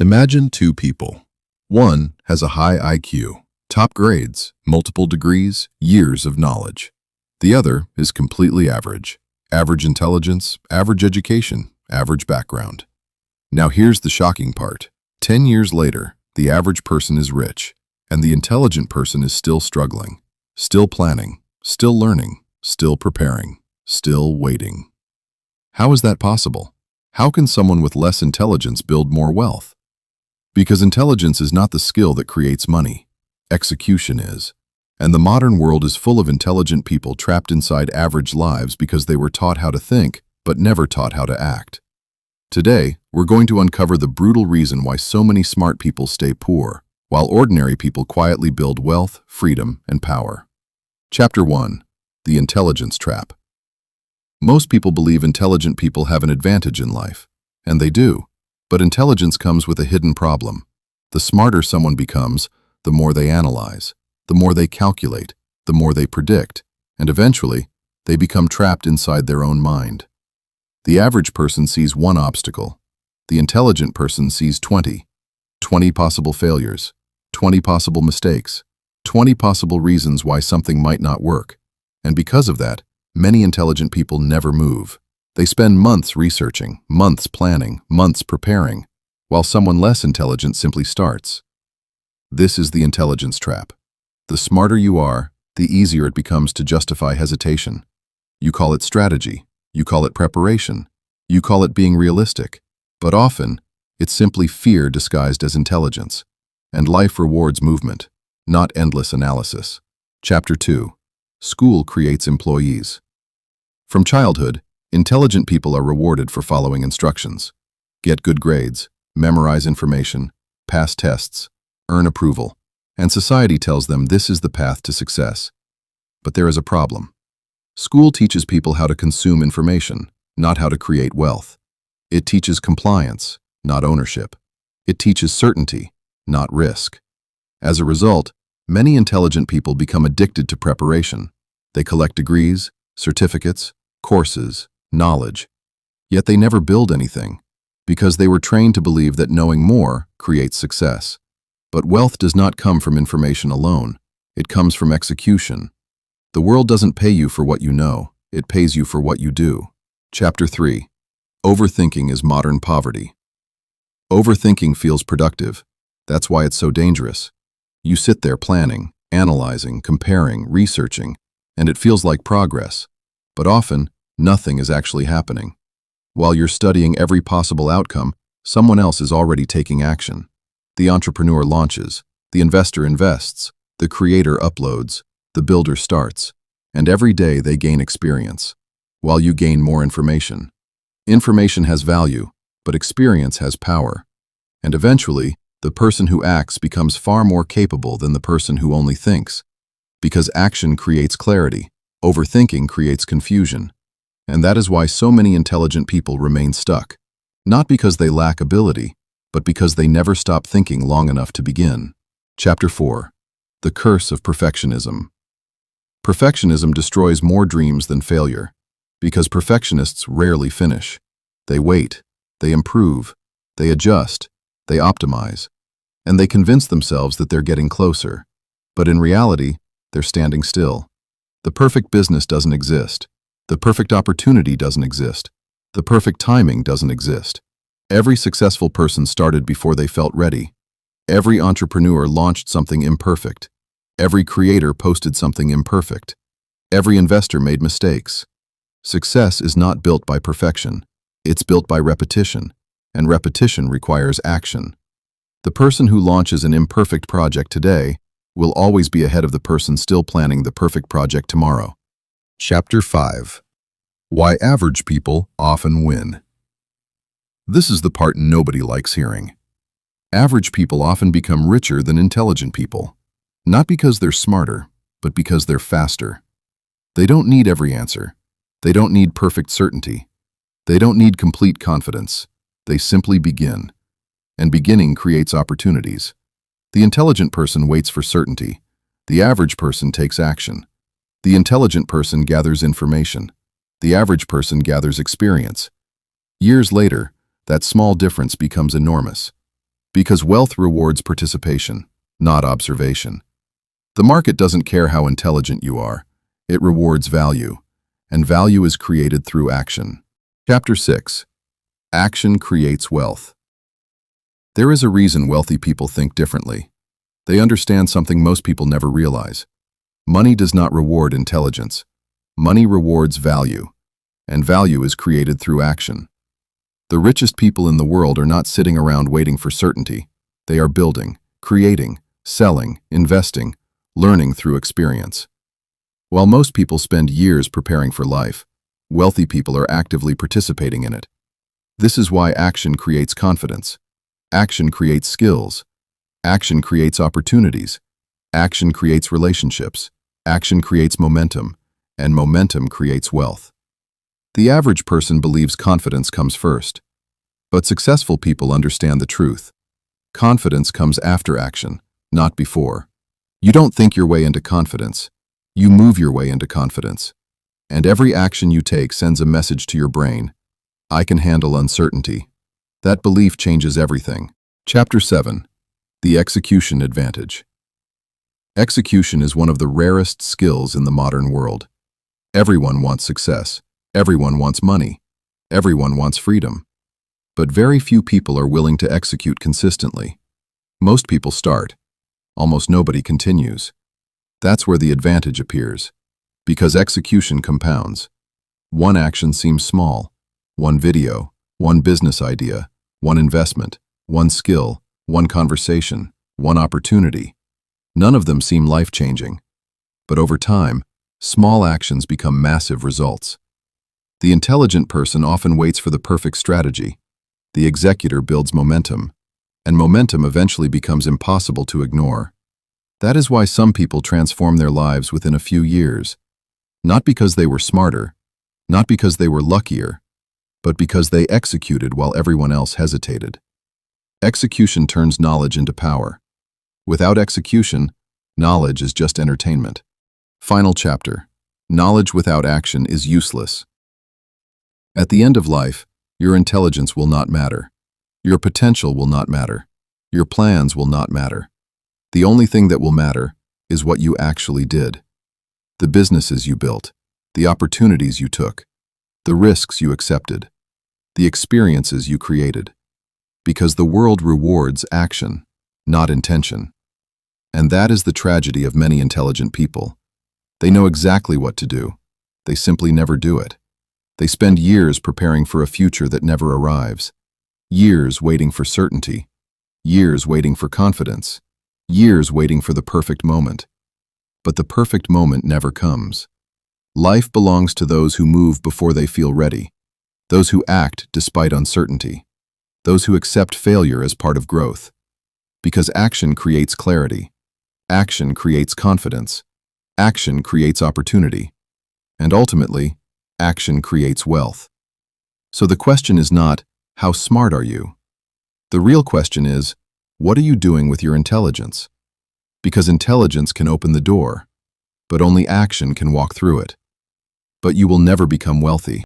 Imagine two people. One has a high IQ, top grades, multiple degrees, years of knowledge. The other is completely average. Average intelligence, average education, average background. Now here's the shocking part. 10 years later, the average person is rich, and the intelligent person is still struggling, still planning, still learning, still preparing, still waiting. How is that possible? How can someone with less intelligence build more wealth? Because intelligence is not the skill that creates money. Execution is. And the modern world is full of intelligent people trapped inside average lives because they were taught how to think, but never taught how to act. Today, we're going to uncover the brutal reason why so many smart people stay poor, while ordinary people quietly build wealth, freedom, and power. Chapter 1. The Intelligence Trap. Most people believe intelligent people have an advantage in life, and they do. But intelligence comes with a hidden problem. The smarter someone becomes, the more they analyze, the more they calculate, the more they predict, and eventually, they become trapped inside their own mind. The average person sees one obstacle. The intelligent person sees 20. 20 possible failures, 20 possible mistakes, 20 possible reasons why something might not work. And because of that, many intelligent people never move. They spend months researching, months planning, months preparing, while someone less intelligent simply starts. This is the intelligence trap. The smarter you are, the easier it becomes to justify hesitation. You call it strategy, you call it preparation, you call it being realistic, but often, it's simply fear disguised as intelligence. And life rewards movement, not endless analysis. Chapter 2. School creates employees. From childhood, intelligent people are rewarded for following instructions. Get good grades, memorize information, pass tests, earn approval, and society tells them this is the path to success. But there is a problem. School teaches people how to consume information, not how to create wealth. It teaches compliance, not ownership. It teaches certainty, not risk. As a result, many intelligent people become addicted to preparation. They collect degrees, certificates, courses, knowledge, yet they never build anything, because they were trained to believe that knowing more creates success. But wealth does not come from information alone, it comes from execution. The world doesn't pay you for what you know, it pays you for what you do. Chapter 3. Overthinking is modern poverty. Overthinking feels productive. That's why it's so dangerous. You sit there planning, analyzing, comparing, researching, and it feels like progress. But often, nothing is actually happening. While you're studying every possible outcome, someone else is already taking action. The entrepreneur launches, the investor invests, the creator uploads, the builder starts, and every day they gain experience, while you gain more information. Information has value, but experience has power. And eventually, the person who acts becomes far more capable than the person who only thinks. Because action creates clarity, overthinking creates confusion. And that is why so many intelligent people remain stuck. Not because they lack ability, but because they never stop thinking long enough to begin. Chapter 4. The Curse of Perfectionism. Perfectionism destroys more dreams than failure, because perfectionists rarely finish. They wait, they improve, they adjust, they optimize, and they convince themselves that they're getting closer. But in reality, they're standing still. The perfect business doesn't exist. The perfect opportunity doesn't exist. The perfect timing doesn't exist. Every successful person started before they felt ready. Every entrepreneur launched something imperfect. Every creator posted something imperfect. Every investor made mistakes. Success is not built by perfection. It's built by repetition, and repetition requires action. The person who launches an imperfect project today will always be ahead of the person still planning the perfect project tomorrow. Chapter 5. Why average people often win. This is the part nobody likes hearing. Average people often become richer than intelligent people, not because they're smarter, but because they're faster. They don't need every answer. They don't need perfect certainty. They don't need complete confidence. They simply begin. And beginning creates opportunities. The intelligent person waits for certainty. The average person takes action. The intelligent person gathers information. The average person gathers experience. Years later, that small difference becomes enormous. Because wealth rewards participation, not observation. The market doesn't care how intelligent you are. It rewards value, and value is created through action. Chapter 6. Action creates wealth. There is a reason wealthy people think differently. They understand something most people never realize. Money does not reward intelligence. Money rewards value, and value is created through action. The richest people in the world are not sitting around waiting for certainty. They are building, creating, selling, investing, learning through experience. While most people spend years preparing for life, wealthy people are actively participating in it. This is why action creates confidence. Action creates skills. Action creates opportunities. Action creates relationships. Action creates momentum, and momentum creates wealth. The average person believes confidence comes first. But successful people understand the truth. Confidence comes after action, not before. You don't think your way into confidence. You move your way into confidence. And every action you take sends a message to your brain. I can handle uncertainty. That belief changes everything. Chapter 7. The Execution Advantage. Execution is one of the rarest skills in the modern world. Everyone wants success. Everyone wants money. Everyone wants freedom. But very few people are willing to execute consistently. Most people start. Almost nobody continues. That's where the advantage appears. Because execution compounds. One action seems small. One video, one business idea, one investment, one skill, one conversation, one opportunity. None of them seem life-changing. But over time, small actions become massive results. The intelligent person often waits for the perfect strategy. The executor builds momentum, and momentum eventually becomes impossible to ignore. That is why some people transform their lives within a few years. Not because they were smarter, not because they were luckier, but because they executed while everyone else hesitated. Execution turns knowledge into power. Without execution, knowledge is just entertainment. Final chapter. Knowledge without action is useless. At the end of life, your intelligence will not matter. Your potential will not matter. Your plans will not matter. The only thing that will matter is what you actually did. The businesses you built, the opportunities you took, the risks you accepted, the experiences you created. Because the world rewards action, not intention. And that is the tragedy of many intelligent people. They know exactly what to do. They simply never do it. They spend years preparing for a future that never arrives. Years waiting for certainty. Years waiting for confidence. Years waiting for the perfect moment. But the perfect moment never comes. Life belongs to those who move before they feel ready. Those who act despite uncertainty. Those who accept failure as part of growth. Because action creates clarity. Action creates confidence. Action creates opportunity. And ultimately, action creates wealth. So the question is not, how smart are you? The real question is, what are you doing with your intelligence? Because intelligence can open the door, but only action can walk through it. But you will never become wealthy.